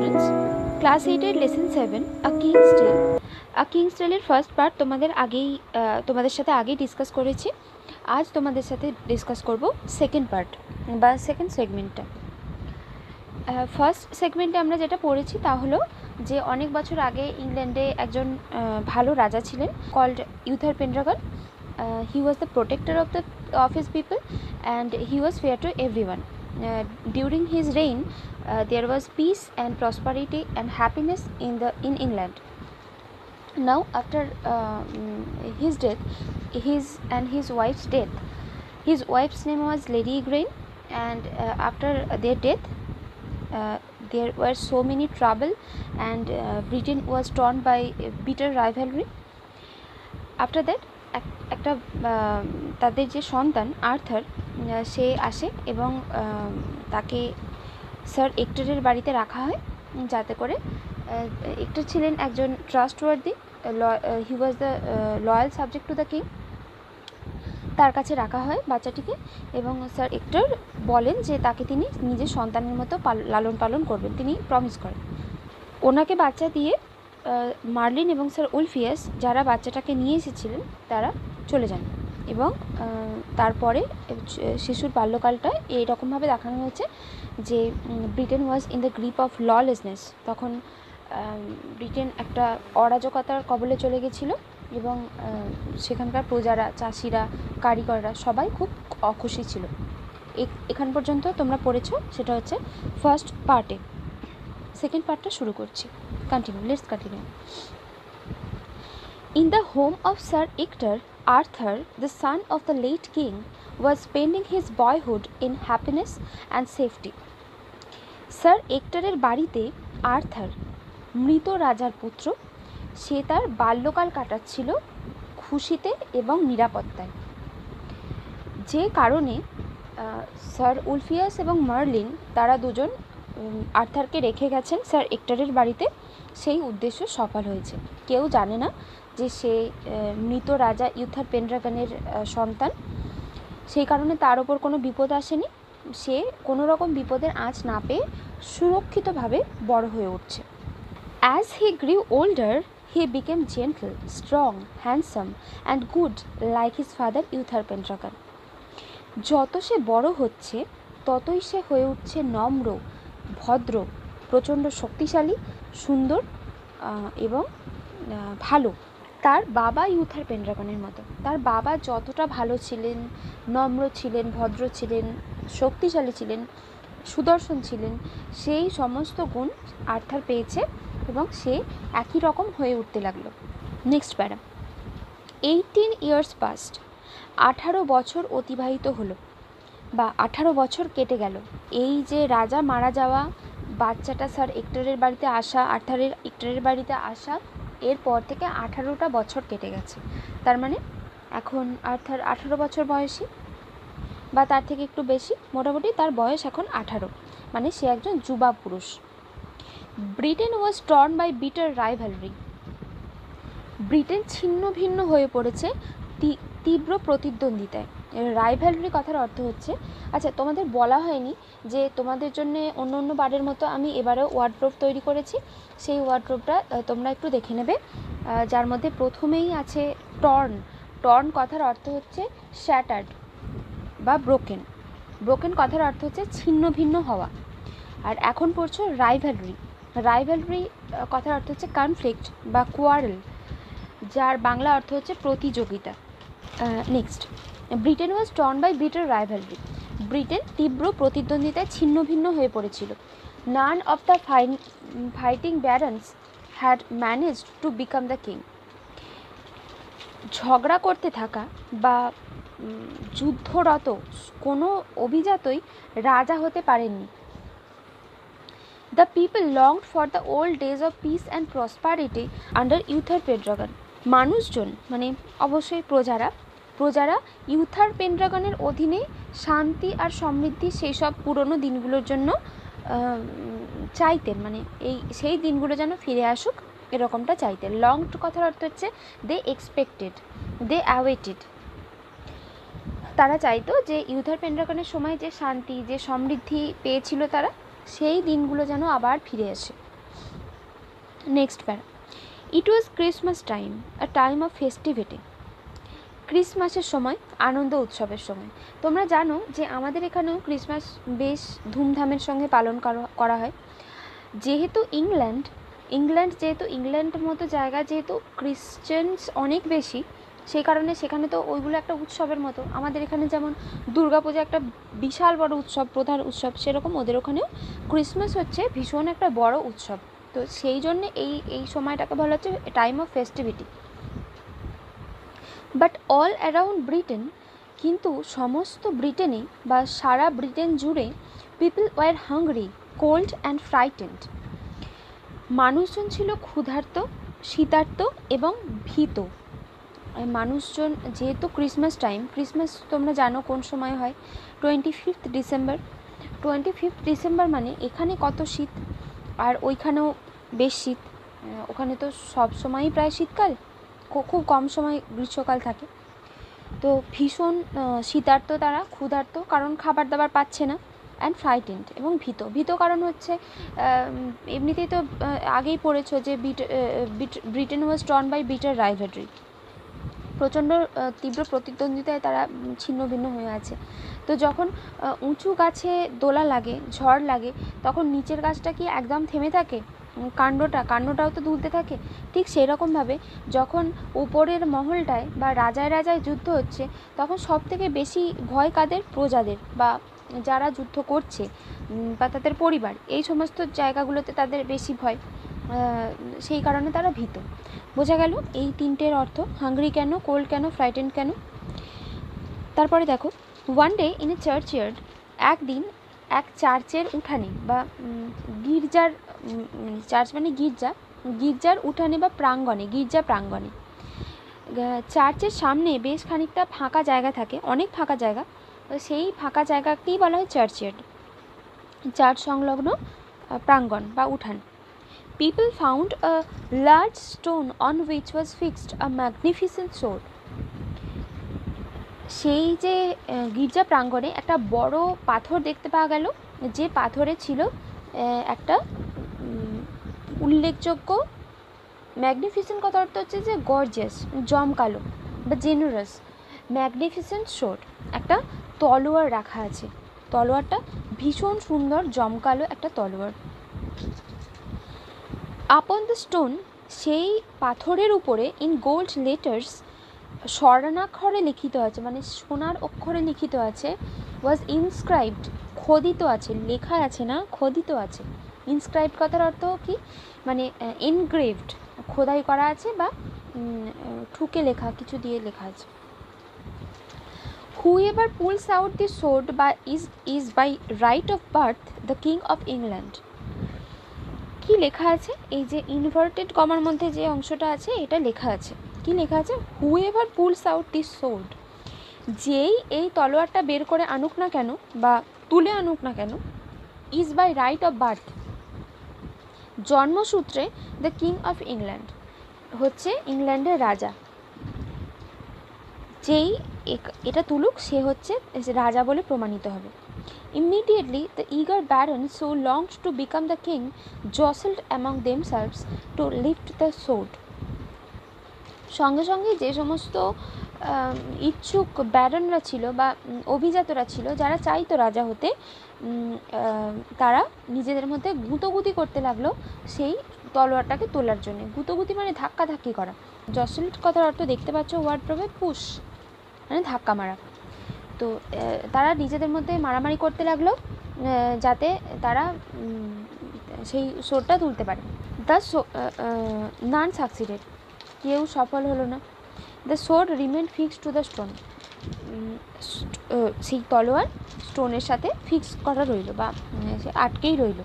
Students, class 8-এর lesson 7 আ king's টেল। আ king's টেলের first part তোমাদের সাথে আগেই ডিসকাস করেছি। আজ তোমাদের সাথে ডিসকাস করব সেকেন্ড পার্ট বা সেকেন্ড সেগমেন্টটা। ফার্স্ট সেগমেন্টে আমরা যেটা পড়েছি তা হলো যে অনেক বছর আগে ইংল্যান্ডে একজন ভালো রাজা ছিলেন called ইউথার পেন্ড্রাগন। He was the protector of his people and he was fair to everyone. During his reign, there was peace and prosperity and happiness in England. Now, after his death, his wife's death, his wife's name was Lady Igraine, and after their death, there were so many trouble, and Britain was torn by bitter rivalry. After that, একটা তাদের যে সন্তান Arthur সে আসে এবং তাকে sir এক্টরের বাড়িতে রাখা হয়, যাতে করে এক্টর ছিলেন একজন trustworthy, he was the loyal subject to the king. তার কাছে রাখা হয় বাচ্চাটিকে এবং স্যার এক্টর বলেন যে তাকে তিনি নিজের সন্তানের মতো লালন পালন করবেন, তিনি প্রমিস করেন। ওনাকে বাচ্চা দিয়ে মার্লিন এবং স্যার উলফিয়াস যারা বাচ্চাটাকে নিয়ে এসেছিলেন তারা চলে যান এবং তারপরে শিশুর বাল্যকালটা এইরকমভাবে দেখানো হয়েছে যে Britain was in the grip of lawlessness. তখন ব্রিটেন একটা অরাজকতার কবলে চলে গেছিলো এবং সেখানকার প্রজারা, চাষিরা, কারিগররা সবাই খুব অখুশি ছিল। এখান পর্যন্ত তোমরা পড়েছো, সেটা হচ্ছে ফার্স্ট পার্টে। সেকেন্ড পার্টটা শুরু করছি। Let's continue. In the home of Sir Ector, Arthur, the son of the late king, was spending his boyhood in happiness and safety. Sir Ector-এর বাড়িতে আর্থার, মৃত রাজার পুত্র, সে তার বাল্যকাল কাটাচ্ছিল খুশিতে এবং নিরাপত্তায়। যে কারণে স্যার উলফিয়াস এবং মার্লিন তারা দুজন আর্থারকে রেখে গেছেন স্যার এক্টরের বাড়িতে, সেই উদ্দেশ্য সফল হয়েছে। কেউ জানে না যে সে মৃত রাজা ইউথার পেন্ড্রাগনের সন্তান, সেই কারণে তার ওপর কোনো বিপদ আসেনি। সে কোনো রকম বিপদের আঁচ না পেয়ে সুরক্ষিতভাবে বড় হয়ে উঠছে। As he grew older, he became gentle, strong, handsome and good like his father Uther Pendragon. যত সে বড় হচ্ছে ততই সে হয়ে উঠছে নম্র, ভদ্র, প্রচণ্ড শক্তিশালী, সুন্দর এবং ভালো, তার বাবা ইউথার পেন্ড্রাগনের মতো। তার বাবা যতটা ভালো ছিলেন, নম্র ছিলেন, ভদ্র ছিলেন, শক্তিশালী ছিলেন, সুদর্শন ছিলেন, সেই সমস্ত গুণ আর্থার পেয়েছে এবং সে একই রকম হয়ে উঠতে লাগলো। নেক্সট প্যারা। 18 years past, 18 বছর অতিবাহিত হলো বা 18 বছর কেটে গেল। এই যে রাজা মারা যাওয়া, বাচ্চাটা স্যার এক্টরের বাড়িতে আসা, আর্থারের এক্টরের বাড়িতে আসা, এরপর থেকে 18টা বছর কেটে গেছে। তার মানে এখন আর্থার 18 বছর বয়সী বা তার থেকে একটু বেশি, মোটামুটি তার বয়স এখন 18, মানে সে একজন যুবা পুরুষ। Britain was torn by bitter rivalry. Britain ছিন্ন ভিন্ন হয়ে পড়েছে তীব্র প্রতিদ্বন্দ্বিতায়। রাইভালরি কথার অর্থ হচ্ছে, আচ্ছা তোমাদের বলা হয়নি যে তোমাদের জন্য অন্য বারের মতো আমি এবারেও ওয়ার্ডরোব তৈরি করেছি। সেই ওয়ার্ডরোবটা তোমরা একটু দেখে নেবে, যার মধ্যে প্রথমেই আছে টর্ন। টর্ন কথার অর্থ হচ্ছে শ্যাটার্ড বা ব্রোকেন। ব্রোকেন কথার অর্থ হচ্ছে ছিন্ন ভিন্ন হওয়া। আর এখন পড়ছো রাইভালরি। রাইভালরি কথার অর্থ হচ্ছে কনফ্লিক্ট বা কোয়ারেল, যার বাংলা অর্থ হচ্ছে প্রতিযোগিতা। Next, Britain was torn by bitter rivalry. Britain তীব্র প্রতিদ্বন্দ্বিতায় ছিন্ন ভিন্ন হয়ে পড়েছিল। None of the fighting barons had managed to become the king. ঝগড়া করতে থাকা বা যুদ্ধরত কোনো অভিজাতই রাজা হতে পারেননি। The people longed for the old days of peace and prosperity under Uther Pendragon. মানুষজন মানে অবশ্যই প্রজারা ইউথার পেন্ড্রাগনের অধীনে শান্তি আর সমৃদ্ধি, সেই সব পুরনো দিনগুলোর জন্য চাইতেন, মানে সেই দিনগুলো যেন ফিরে আসুক এরকমটা চাইতেন। লংড কথার অর্থ হচ্ছে দে এক্সপেক্টেড, দে অ্যাওয়েটেড। তারা চাইতো যে ইউথার পেন্ড্রাগনের সময় যে শান্তি, যে সমৃদ্ধি পেয়েছিল তারা, সেই দিনগুলো যেন আবার ফিরে আসে। Next para, it was Christmas time, a time of festivity. ক্রিসমাসের সময়, আনন্দ উৎসবের সময়। তোমরা জানো যে আমাদের এখানেও ক্রিসমাস বেশ ধুমধামের সঙ্গে পালন করা হয়। যেহেতু ইংল্যান্ডের মতো জায়গা, যেহেতু ক্রিশ্চিয়ানস অনেক বেশি, সেই কারণে সেখানে তো ওইগুলো একটা উৎসবের মতো। আমাদের এখানে যেমন দুর্গাপূজা একটা বিশাল বড় উৎসব, প্রধান উৎসব, সেরকম ওদের ওখানেও ক্রিসমাস হচ্ছে ভীষণ একটা বড় উৎসব। তো সেই জন্যে এই সময়টাকে বলা হচ্ছে time of festivity. But all around Britain, কিন্তু সমস্ত ব্রিটেনে বা সারা ব্রিটেন জুড়ে, people were hungry, cold and frightened. মানুষজন ছিল ক্ষুধার্ত, শীতার্ত এবং ভীত। মানুষজন, যেহেতু ক্রিসমাস টাইম, ক্রিসমাস তোমরা জানো কোন সময় হয়, 25 ডিসেম্বর। 25 ডিসেম্বর মানে এখানে কত শীত, আর ওইখানেও বেশ শীত। ওখানে তো সব সময়ই প্রায় শীতকাল, খুব কম সময় গ্রীষ্মকাল থাকে। তো ভীষণ শীতার্ত তারা, ক্ষুধার্ত কারণ খাবার দাবার পাচ্ছে না, অ্যান্ড ফ্রাইটেন্ড এবং ভীত কারণ হচ্ছে এমনিতেই তো আগেই পড়েছো যে Britain was torn by bitter rivalry. প্রচণ্ড তীব্র প্রতিদ্বন্দ্বিতায় তারা ছিন্ন ভিন্ন হয়ে আছে। তো যখন উঁচু গাছে দোলা লাগে, ঝড় লাগে, তখন নিচের গাছটা কি একদম থেমে থাকে? কাণ্ডটাও তো দুলতে থাকে। ঠিক সেই রকমভাবে যখন উপরের মহলটায় বা রাজায় যুদ্ধ হচ্ছে, তখন সব থেকে বেশি ভয় কাদের? প্রজাদের বা যারা যুদ্ধ করছে বা তাদের পরিবার, এই সমস্ত জায়গাগুলোতে তাদের বেশি ভয়। সেই কারণে তারা ভীত। বোঝা গেল এই তিনটের অর্থ, হাংরি কেন, কোল্ড কেন, ফ্রাইটেন্ড কেন। তারপরে দেখো, ওয়ান ডে ইন এ চার্চইয়ার্ড, একদিন এক চার্চের উঠানে বা গির্জার, চার্চ মানে গির্জার উঠানে বা প্রাঙ্গণে, গির্জা প্রাঙ্গণে। চার্চের সামনে বেশ খানিকটা ফাঁকা জায়গা থাকে, অনেক ফাঁকা জায়গা। সেই ফাঁকা জায়গাকেই বলা হয় চার্চইয়ার্ড, চার্চ সংলগ্ন প্রাঙ্গণ বা উঠান। People found a large stone on which was fixed a magnificent sword. সেই যে গির্জা প্রাঙ্গণে একটা বড় পাথর দেখতে পাওয়া গেল, যে পাথরে ছিল একটা উল্লেখযোগ্য, ম্যাগনিফিসেন্ট কথা অর্থ হচ্ছে যে গর্জিয়াস, জমকালো বা জেনারাস। ম্যাগনিফিসেন্ট সোর্ড, একটা তলোয়ার রাখা আছে। তলোয়ারটা ভীষণ সুন্দর, জমকালো একটা তলোয়ার। আপন দ্য স্টোন, সেই পাথরের উপরে, ইন গোল্ড লেটার্স, স্বর্ণাক্ষরে লিখিত আছে, মানে সোনার অক্ষরে লিখিত আছে। ওয়াজ ইনস্ক্রাইবড, খোদিত আছে, লেখা আছে না, খোদিত আছে। ইনস্ক্রাইবড কথার অর্থ কি? মানে এনগ্রেভড, খোদাই করা আছে বা ঠুকে লেখা, কিছু দিয়ে লেখা আছে। Whoever pulls out the sword বা is by right of birth the king of England. কি লেখা আছে? এই যে ইনভার্টেড কমার মধ্যে যে অংশটা আছে, এটা লেখা আছে। কি লেখা আছে? Whoever pulls out this sword, যেই এই তলোয়ারটা বের করে আনুক না কেন বা তুলে আনুক না কেন, is by right of birth, জন্মসূত্রে, দ্য কিং অফ ইংল্যান্ড, হচ্ছে ইংল্যান্ডের রাজা। যেই এটা তুলুক সে হচ্ছে রাজা বলে প্রমাণিত হবে। Immediately, the eager barons who longed to become the king jostled among themselves to lift the sword. সঙ্গে সঙ্গে যে সমস্ত ইচ্ছুক ব্যারনরা ছিল বা অভিজাতরা ছিল, যারা চাইতো রাজা হতে, তারা নিজেদের মধ্যে গুঁতোগুতি করতে লাগলো সেই তলোয়ারটাকে তোলার জন্য। গুঁতোগুতি মানে ধাক্কাধাক্কি করা। জসল্ট কথার অর্থ দেখতে পাচ্ছ ওয়ার্ড প্রবে পুশ, মানে ধাক্কা মারা। তো তারা নিজেদের মধ্যে মারামারি করতে লাগলো যাতে তারা সেই সোর্ডটা তুলতে পারে। নান সাকসিডেড, কেউ সফল হলো না। The sword রিমেন্ড fixed to the stone, সেই তলোয়ার স্টোনের সাথে ফিক্স করা রইল বা আটকেই রইল।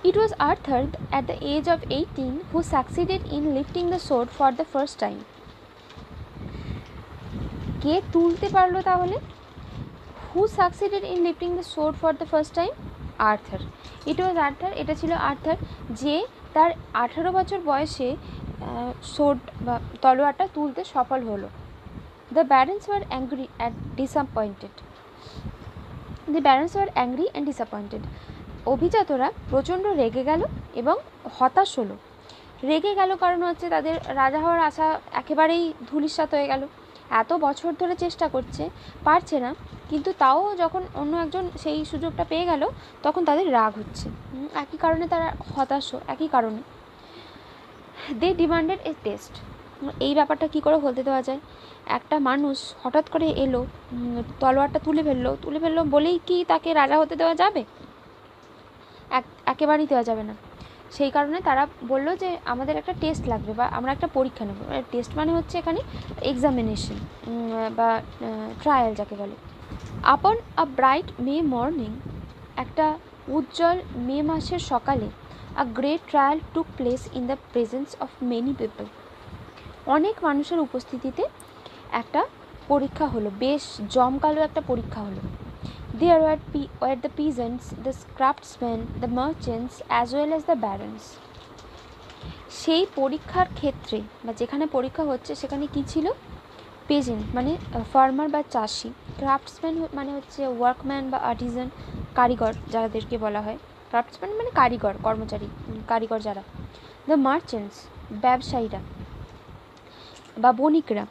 It was Arthur at the age of 18 who succeeded in lifting the sword for the first time. কে তুলতে পারলো তাহলে? Who succeeded in lifting the sword for the first time? Arthur. It was Arthur, এটা ছিল Arthur, যে তার 18 বছর বয়সে সোর্ড বা তলোয়ারটা তুলতে সফল হলো। The barons were angry and disappointed. অভিজাতরা প্রচণ্ড রেগে গেল এবং হতাশ হলো। রেগে গেল কারণ হচ্ছে তাদের রাজা হওয়ার আশা একেবারেই ধূলিসাৎ হয়ে গেল। এত বছর ধরে চেষ্টা করছে, পারছে না, কিন্তু তাও যখন অন্য একজন সেই সুযোগটা পেয়ে গেল তখন তাদের রাগ হচ্ছে। একই কারণে তারা হতাশ, একই কারণে। দে ডিমান্ডেড এ টেস্ট। এই ব্যাপারটা কি করে হতে দেওয়া যায়? একটা মানুষ হঠাৎ করে এলো, তলোয়ারটা তুলে ফেললো বলেই কি তাকে রাজা হতে দেওয়া যাবে? একেবারেই দেওয়া যাবে না। সেই কারণে তারা বলল যে আমাদের একটা টেস্ট লাগবে বা আমরা একটা পরীক্ষা নেব। টেস্ট মানে হচ্ছে এখানে এক্সামিনেশন বা ট্রায়াল যাকে বলে। আপন আ ব্রাইট মে মর্নিং, একটা উজ্জ্বল মে মাসের সকালে, আ great trial took place in the presence of many people. অনেক মানুষের উপস্থিতিতে একটা পরীক্ষা হলো, বেশ জমকালো একটা পরীক্ষা হলো। There were the peasants, the craftsmen, the merchants, as well as the barons. সেই পরীক্ষার ক্ষেত্রে বা যেখানে পরীক্ষা হচ্ছে সেখানে কি ছিল? পেজেন্ট মানে ফার্মার বা চাষি, ক্রাফটসম্যান মানে হচ্ছে ওয়ার্কম্যান বা আর্টিজান, কারিগর যাদেরকে বলা হয়। ক্রাফটসম্যান মানে কারিগর, কর্মচারী, কারিগর যারা। দ্য মার্চেন্টস ব্যবসায়ীরা বা বণিকরা,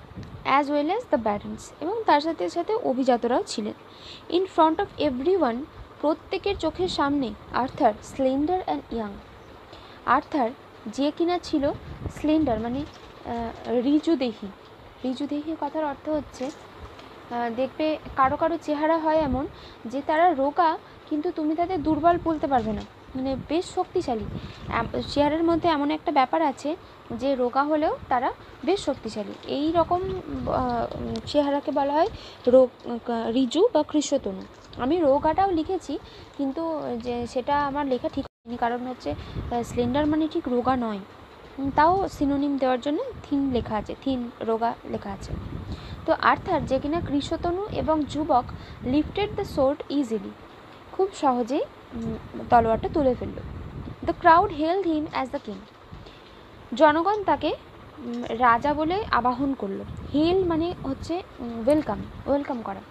as well as the barons, এবং তার সাথে সাথে অভিজাতরাও ছিলেন। ইন ফ্রন্ট অফ এভরিওয়ান, প্রত্যেকের চোখের সামনে, Arthur slender and young. Arthur যে কিনা ছিল স্লেন্ডার মানে ঋজুদেহী। ঋজুদেহী কথার অর্থ হচ্ছে দেখবে কারো কারো চেহারা হয় এমন যে তারা রোগা কিন্তু তুমি তাদের দুর্বল বলতে পারবে না, মানে বেশ শক্তিশালী। চেহারার মধ্যে এমন একটা ব্যাপার আছে যে রোগা হলেও তারা বেশ শক্তিশালী। এই রকম চেহারাকে বলা হয় ঋজু বা কৃশতনু। আমি রোগাটাও লিখেছি কিন্তু যে সেটা আমার লেখা ঠিক হয়নি, কারণ হচ্ছে স্লেন্ডার মানে ঠিক রোগা নয়, তাও সিনোনিম দেওয়ার জন্য থিন লেখা আছে, থিন রোগা লেখা আছে। তো আর্থার যে কিনা কৃশতনু এবং যুবক, লিফটেড দ্য সোর্ড ইজিলি, খুব সহজেই তলোয়ারটা তুলে ফেলল। The crowd held him as the king, জনগণ তাকে রাজা বলে আবাহন করলো। হেল মানে হচ্ছে ওয়েলকাম করা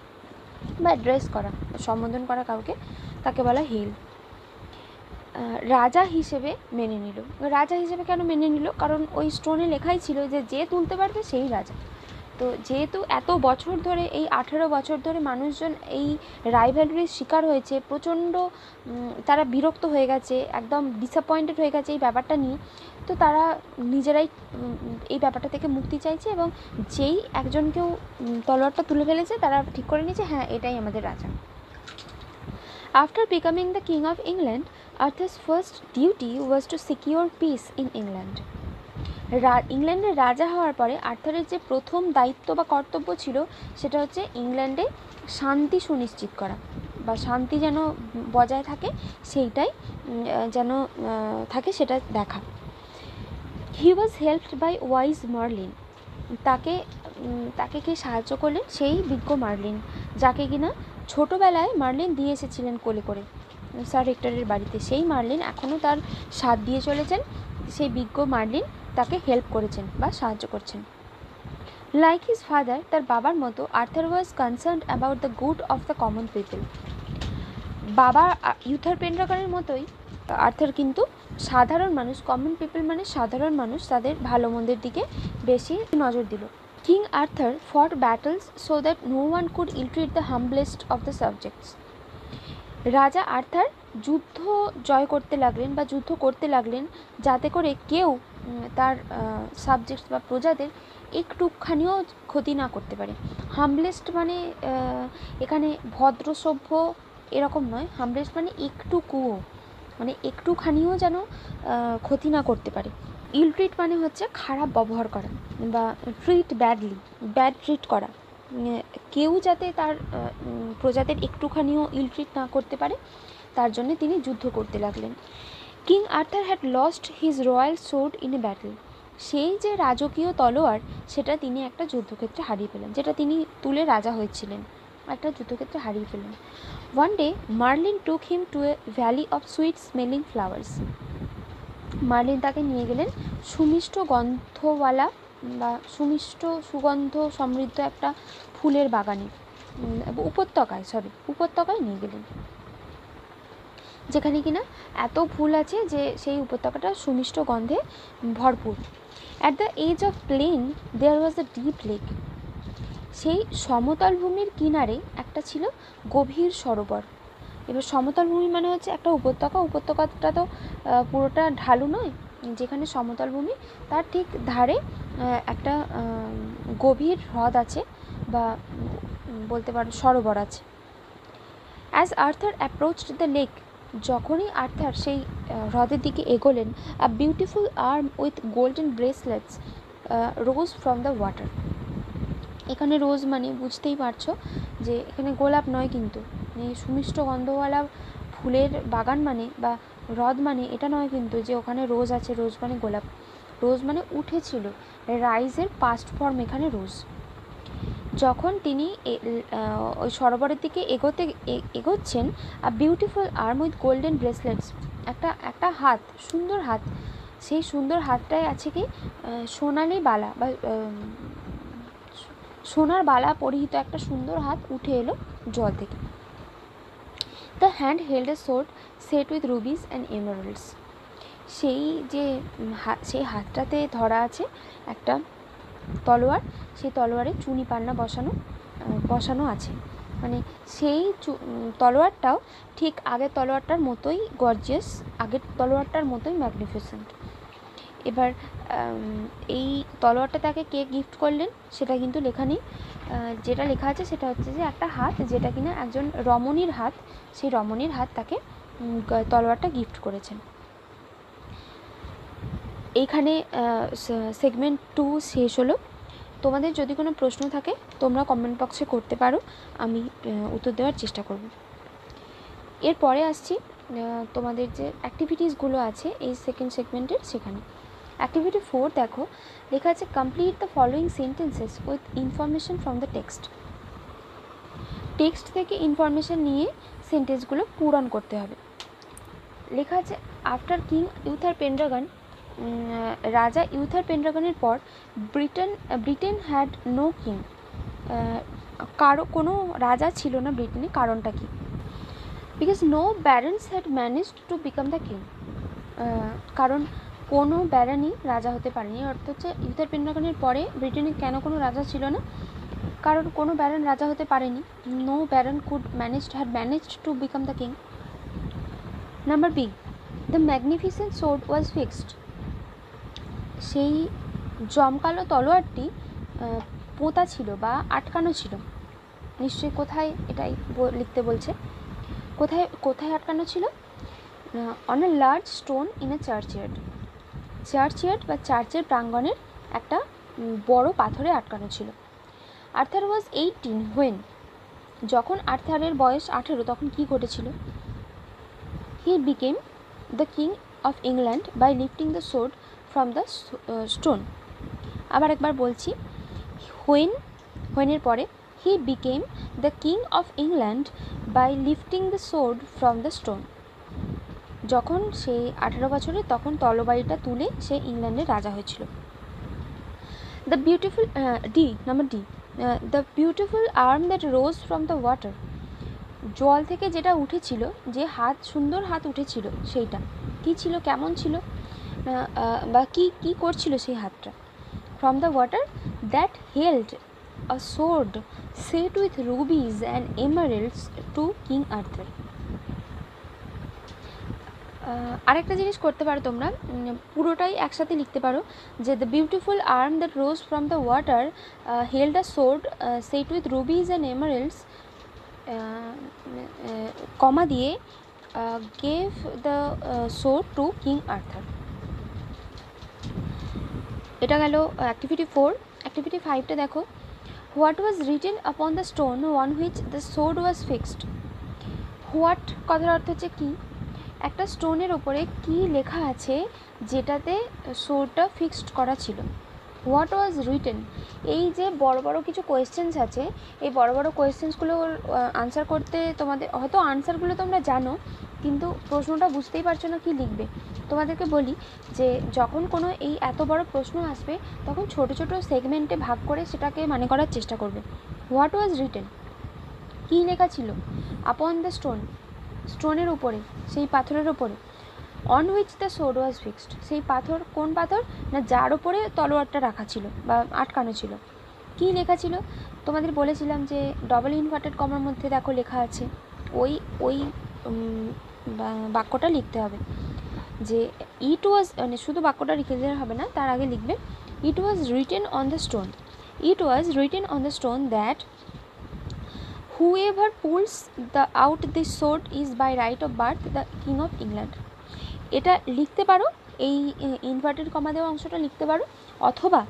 বা অ্যাড্রেস করা, সম্বোধন করা কাউকে, তাকে বলা হেল। রাজা হিসেবে মেনে নিল। রাজা হিসেবে কেন মেনে নিল? কারণ ওই স্টোনে লেখাই ছিল যে যে তুলতে পারবে সেই রাজা। তো যেহেতু এত বছর ধরে, এই 18 বছর ধরে মানুষজন এই রাইভ্যালরির শিকার হয়েছে, প্রচণ্ড তারা বিরক্ত হয়ে গেছে, একদম ডিসঅ্যাপয়েন্টেড হয়ে গেছে এই ব্যাপারটা নিয়ে, তো তারা নিজেরাই এই ব্যাপারটা থেকে মুক্তি চাইছে এবং যেই একজনকেও তলোয়ারটা তুলে ফেলেছে তারা ঠিক করে নিয়েছে হ্যাঁ এটাই আমাদের রাজা। After becoming the king of England, Arthur's first duty was to secure piece in England. ইংল্যান্ডের রাজা হওয়ার পরে আর্থারের যে প্রথম দায়িত্ব বা কর্তব্য ছিল সেটা হচ্ছে ইংল্যান্ডে শান্তি সুনিশ্চিত করা বা শান্তি যেন বজায় থাকে সেইটাই যেন থাকে সেটা দেখা। হি ওয়াজ হেল্পড বাই ওয়াইজ মার্লিন, তাকে কে সাহায্য করলেন? সেই বিজ্ঞ মার্লিন, যাকে কিনা ছোটোবেলায় মার্লিন দিয়ে এসেছিলেন কোলে করে স্যার হেক্টরের বাড়িতে। সেই মার্লিন এখনও তার সাথ দিয়ে চলেছেন, সেই বিজ্ঞ মার্লিন তাকে হেল্প করেছেন বা সাহায্য করছেন। লাইক হিজ ফাদার, তার বাবার মতো, Arthur was concerned about the good of the common people. বাবা ইউথার পেন্ড্রাকারের মতোই আর্থার কিন্তু সাধারণ মানুষ, কমন পিপল মানে সাধারণ মানুষ, তাদের ভালো মন্দের দিকে বেশি নজর দিল। King Arthur fought battles so that no one could illtreat the humblest of the subjects. রাজা আর্থার যুদ্ধ জয় করতে লাগলেন বা যুদ্ধ করতে লাগলেন যাতে করে কেউ তার সাবজেক্টস বা প্রজাদের একটুখানিও ক্ষতি না করতে পারে। হাম্বলেস্ট মানে এখানে ভদ্র সভ্য এরকম নয়, হাম্বলেস্ট মানে একটুকুও, মানে একটুখানিও যেন ক্ষতি না করতে পারে। ইল ট্রিট মানে হচ্ছে খারাপ ব্যবহার করা বা ট্রিট ব্যাডলি, ব্যাড ট্রিট করা, কেউ যাতে তার প্রজাদের একটুখানিও ইল ট্রিট না করতে পারে তার জন্য তিনি যুদ্ধ করতে লাগলেন। King Arthur had lost his royal sword in A battle, সেই যে রাজকীয় তলোয়ার সেটা তিনি একটা যুদ্ধক্ষেত্রে হারিয়ে ফেলেন, যেটা তিনি তুলে রাজা হয়েছিলেন, একটা যুদ্ধক্ষেত্রে হারিয়ে ফেলেন। One day Merlin took him to a valley of sweet smelling flowers, Merlin তাকে নিয়ে গেলেন সুমিষ্ট গন্ধওয়ালা বা সুগন্ধ সমৃদ্ধ একটা ফুলের বাগানে, উপত্যকায় নিয়ে গেলেন। যেখানে কিনা এত ফুল আছে যে সেই উপত্যকাটা সুমিষ্ট গন্ধে ভরপুর। At the age of plain there was a deep lake. সেই সমতল ভূমির কিনারে একটা ছিল গভীর সরোবর। এবার সমতল ভূমি মানে হচ্ছে একটা উপত্যকাটা তো পুরোটা ঢালু নয়, যেখানে সমতল ভূমি তার ঠিক ধারে একটা গভীর হ্রদ আছে বা বলতে পারো সরোবর আছে। As Arthur approached the lake, যখনই আর্থার সেই হ্রদের দিকে এগোলেন, a beautiful arm with golden bracelets rose from the water. এখানে রোজ মানে বুঝতেই পারছো যে এখানে গোলাপ নয়, কিন্তু সুমিষ্ট গন্ধওয়ালা ফুলের বাগান মানে বা হ্রদ মানে এটা নয় কিন্তু যে ওখানে রোজ আছে, রোজ মানে গোলাপ। রোজ মানে উঠেছিল, রাইজের পাস্ট ফর্ম এখানে রোজ। যখন তিনি ওই সরোবরের দিকে এগোচ্ছেন, a beautiful arm with golden bracelets, একটা হাত, সুন্দর হাত, সেই সুন্দর হাতটায় আছে কি সোনালি বালা বা সোনার বালা পরিহিত একটা সুন্দর হাত উঠে এলো জল থেকে। The hand held a sword set with rubies and emeralds. সেই হাতটাতে ধরা আছে একটা তলোয়ার, সেই তলোয়ারে চুনি পান্না বসানো আছে। মানে সেই তলোয়ারটাও ঠিক আগের তলোয়ারটার মতোই গর্জিয়াস, আগের তলোয়ারটার মতোই ম্যাগনিফিসেন্ট। এবার এই তলোয়ারটা তাকে কে গিফট করলেন সেটা কিন্তু লেখা নেই। যেটা লেখা আছে সেটা হচ্ছে যে একটা হাত, যেটা কিনা একজন রমণীর হাত, সেই রমণীর হাত তাকে তলোয়ারটা গিফট করেছেন। এইখানে সেগমেন্ট 2 শেষ হলো। তোমাদের যদি কোনো প্রশ্ন থাকে তোমরা কমেন্ট বক্সে করতে পারো, আমি উত্তর দেওয়ার চেষ্টা করব। এরপরে আসছি তোমাদের যে অ্যাক্টিভিটিসগুলো আছে এই সেকেন্ড সেগমেন্টের, সেখানে অ্যাক্টিভিটি 4 দেখো, লেখা আছে complete the following sentences with information from the text. Text থেকে ইনফরমেশন নিয়ে সেন্টেন্সগুলো পূরণ করতে হবে। লেখা আছে আফটার কিং ইউথার পেন্ড্রাগন, রাজা ইউথার পেন্ড্রাগনের পর ব্রিটেন হ্যাড নো কিং, কোনো রাজা ছিল না ব্রিটেনে। কারণটা কি? Because no barons had managed to become the king. কারণ কোনো ব্যারনই রাজা হতে পারেনি। অর্থাৎ হচ্ছে ইউথার পেন্ড্রাগনের পরে ব্রিটেনে কেন কোনো রাজা ছিল না? কারণ কোনো ব্যারন রাজা হতে পারেনি। No baron had managed to become the king. Number B, the magnificent sword was fixed. সেই জমকালো তলোয়ারটি পোঁতা ছিল বা আটকানো ছিল। নিশ্চয়ই কোথায় এটাই লিখতে বলছে, কোথায় আটকানো ছিল? On a large stone in a churchyard বা চার্চের প্রাঙ্গণের একটা বড় পাথরে আটকানো ছিল। আর্থার ওয়াজ 18 হোয়েন, যখন আর্থারের বয়স 18 তখন কি ঘটেছিল? He became the king of England by lifting the sword from the stone. আবার একবার বলছি, হোয়েনের পরে he became the king of England by lifting the sword from the stone. যখন সে 18 বছরের তখন তলবাড়িটা তুলে সে ইংল্যান্ডের রাজা হয়েছিল। The beautiful number D, the beautiful arm that rose from the water. জল থেকে যেটা উঠেছিল, যে সুন্দর হাত উঠেছিল, সেইটা কি ছিল, কেমন ছিল, বা কি করছিল সেই হাতটা? From the water that held a sword set with rubies and emeralds to King Arthur. আরেকটা জিনিস করতে পারো তোমরা, পুরোটাই একসাথে লিখতে পারো যে the beautiful arm that rose from the water held a sword set with rubies and emeralds, comma দিয়ে gave the sword to King Arthur. এটা গেল অ্যাক্টিভিটি 4। অ্যাক্টিভিটি 5টা দেখো, what was written upon the stone on which the sword was fixed. What কথার অর্থ হচ্ছে কি, একটা স্টোনের ওপরে কি লেখা আছে যেটাতে সোর্ডটা ফিক্সড করা ছিল। হোয়াট ওয়াজ রিটেন, এই যে বড় বড় কিছু কোয়েশ্চেন্স আছে, এই বড় বড় কোয়েশ্চেন্সগুলোর আনসার করতে তোমাদের হয়তো আনসারগুলো তোমরা জানো, কিন্তু প্রশ্নটা বুঝতেই পারছো না কি লিখবে। তোমাদেরকে বলি যে যখন কোনো এই এত বড় প্রশ্ন আসবে তখন ছোট ছোট সেগমেন্টে ভাগ করে সেটাকে মানে করার চেষ্টা করবে। হোয়াট ওয়াজ রিটেন, কী লেখা ছিল? আপন দ্য স্টোন, স্টোনের উপরে, সেই পাথরের উপরে। On which the sword was fixed, সেই পাথর কোন পাথর না যার ওপরে তলোয়ারটা রাখা ছিল বা আটকানো ছিল। কী লেখা ছিল? তোমাদের বলেছিলাম যে ডবল ইনভার্টেড কমার মধ্যে দেখো লেখা আছে, ওই ওই বাক্যটা লিখতে হবে যে ইট ওয়াজ, মানে শুধু বাক্যটা লিখে দিলে হবে না, তার আগে লিখবে it was written on the stone, it was written on the stone that whoever pulls the out this sword is by right of birth the king of England। এটা লিখতে পারো, এই ইনভার্টেড কমা দেওয়া অংশটা লিখতে পারো, অথবা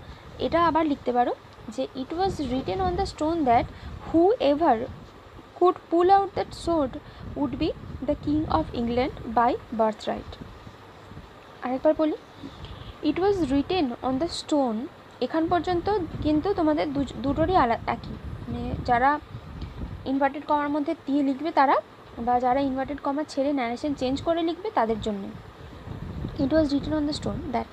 এটা আবার লিখতে পারো যে it was written on the stone that whoever could pull out that sword would be the king of England by birthright। আরেকবার বলি, it was written on the stone, এখান পর্যন্ত কিন্তু তোমাদের দুটোরই একই, মানে যারা ইনভার্টেড কমার মধ্যে দিয়ে লিখবে তারা, বা যারা ইনভার্টেড কমা ছেড়ে ন্যারেশন চেঞ্জ করে লিখবে তাদের জন্য। It was written on the stone that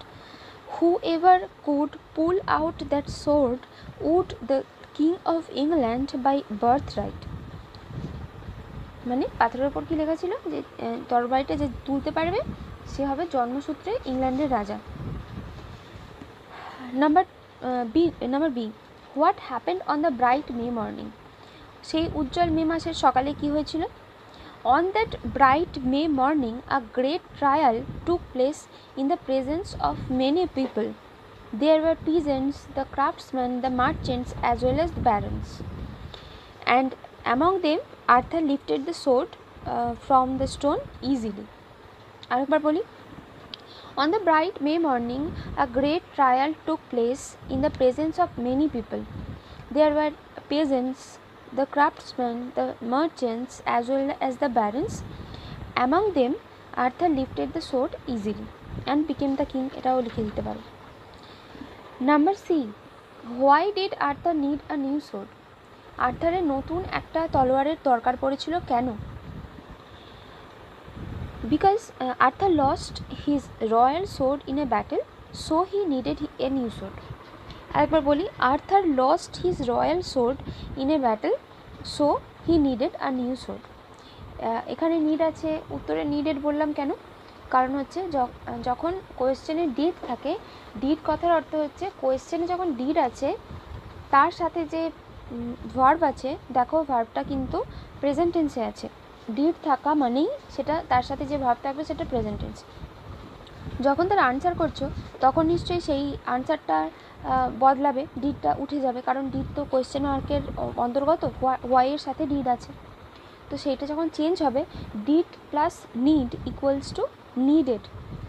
whoever could pull out that sword would the king of England by birthright। মানে পাথরের ওপর কী লেখা ছিল যে তরবারিটা যে তুলতে পারবে সে হবে জন্মসূত্রে ইংল্যান্ডের রাজা। Number B, what happened on the bright May morning, সেই উজ্জ্বল মে মাসের সকালে কী হয়েছিল? On that bright May morning a great trial took place in the presence of many people, there were peasants, the craftsmen, the merchants, as well as the barons, and among them Arthur lifted the sword from the stone easily। আরেকবার বলি, on the bright May morning a great trial took place in the presence of many people, there were peasants, the craftsmen, the merchants, as well as the barons, among them Arthur lifted the sword easily and became the king। এটাও লিখে দিতে পারো। Number C, why did Arthur need a new sword, আর্থারের নতুন একটা তলোয়ারের দরকার পড়েছিল কেন? Because Arthur lost his royal sword in a battle, so he needed a new sword. আরেকবার বলি, Arthur lost his royal sword in a battle, so he needed a new sword. এখানে নিড আছে, উত্তরে নিডেড বললাম কেন? কারণ হচ্ছে যখন কোয়েশ্চেনে ডিড থাকে, ডিড কথার অর্থ হচ্ছে কোয়েশ্চেনে যখন ডিড আছে তার সাথে যে ভার্ব আছে, দেখো ভার্বটা কিন্তু প্রেজেন্ট টেন্সে আছে। ডিড থাকা মানেই সেটা তার সাথে যে ভার্ব থাকবে সেটা প্রেজেন্ট টেন্স। যখন তার আনসার করছো তখন নিশ্চয়ই সেই আনসারটা বদলাবে, ডিডটা উঠে যাবে, কারণ ডিড তো কোয়েশ্চেন মার্কের অন্তর্গত, হোয়াইয়ের সাথে ডিড আছে। তো সেইটা যখন চেঞ্জ হবে, did plus need equals to needed.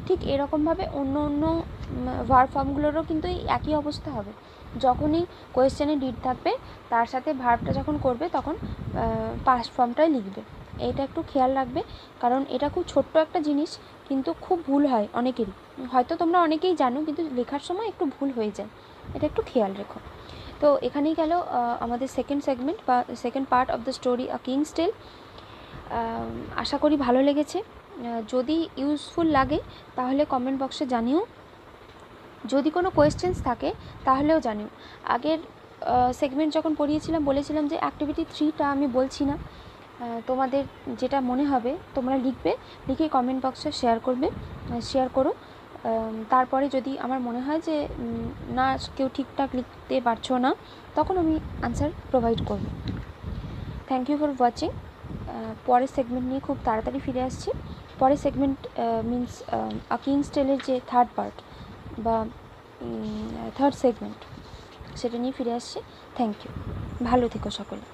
ঠিক এরকমভাবে অন্য অন্য ভার্ব ফর্মগুলোরও কিন্তু এই একই অবস্থা হবে। যখনই কোয়েশ্চেনে ডিড থাকবে তার সাথে ভার্বটা যখন করবে তখন পাস্ট ফর্মটাই লিখবে। এইটা একটু খেয়াল রাখবে, কারণ এটা খুব ছোট্ট একটা জিনিস, কিন্তু খুব ভুল হয় অনেকেরই। হয়তো তোমরা অনেকেই জানো, কিন্তু লেখার সময় একটু ভুল হয়ে যায়, এটা একটু খেয়াল রেখো। তো এখানেই গেল আমাদের সেকেন্ড সেগমেন্ট বা second part of the story a king's tale. আশা করি ভালো লেগেছে। যদি ইউজফুল লাগে তাহলে কমেন্ট বক্সে জানিও, যদি কোনো কোয়েশ্চেন্স থাকে তাহলেও জানিও। আগের সেগমেন্ট যখন পড়িয়েছিলাম বলেছিলাম যে অ্যাক্টিভিটি 3টা আমি বলছি না, তোমাদের যেটা মনে হবে তোমরা লিখবে, লিখে কমেন্ট বক্সে শেয়ার করো। তারপরে যদি আমার মনে হয় যে না কেউ ঠিকঠাক লিখতে পারছো না, তখন আমি আনসার প্রোভাইড করব। Thank you for watching. পরের সেগমেন্ট নিয়ে খুব তাড়াতাড়ি ফিরে আসছি। পরের সেগমেন্ট মিন্স আ কিংস টেলের যে থার্ড পার্ট বা থার্ড সেগমেন্ট, সেটা নিয়ে ফিরে আসছি। থ্যাংক ইউ, ভালো থেকো সকলে।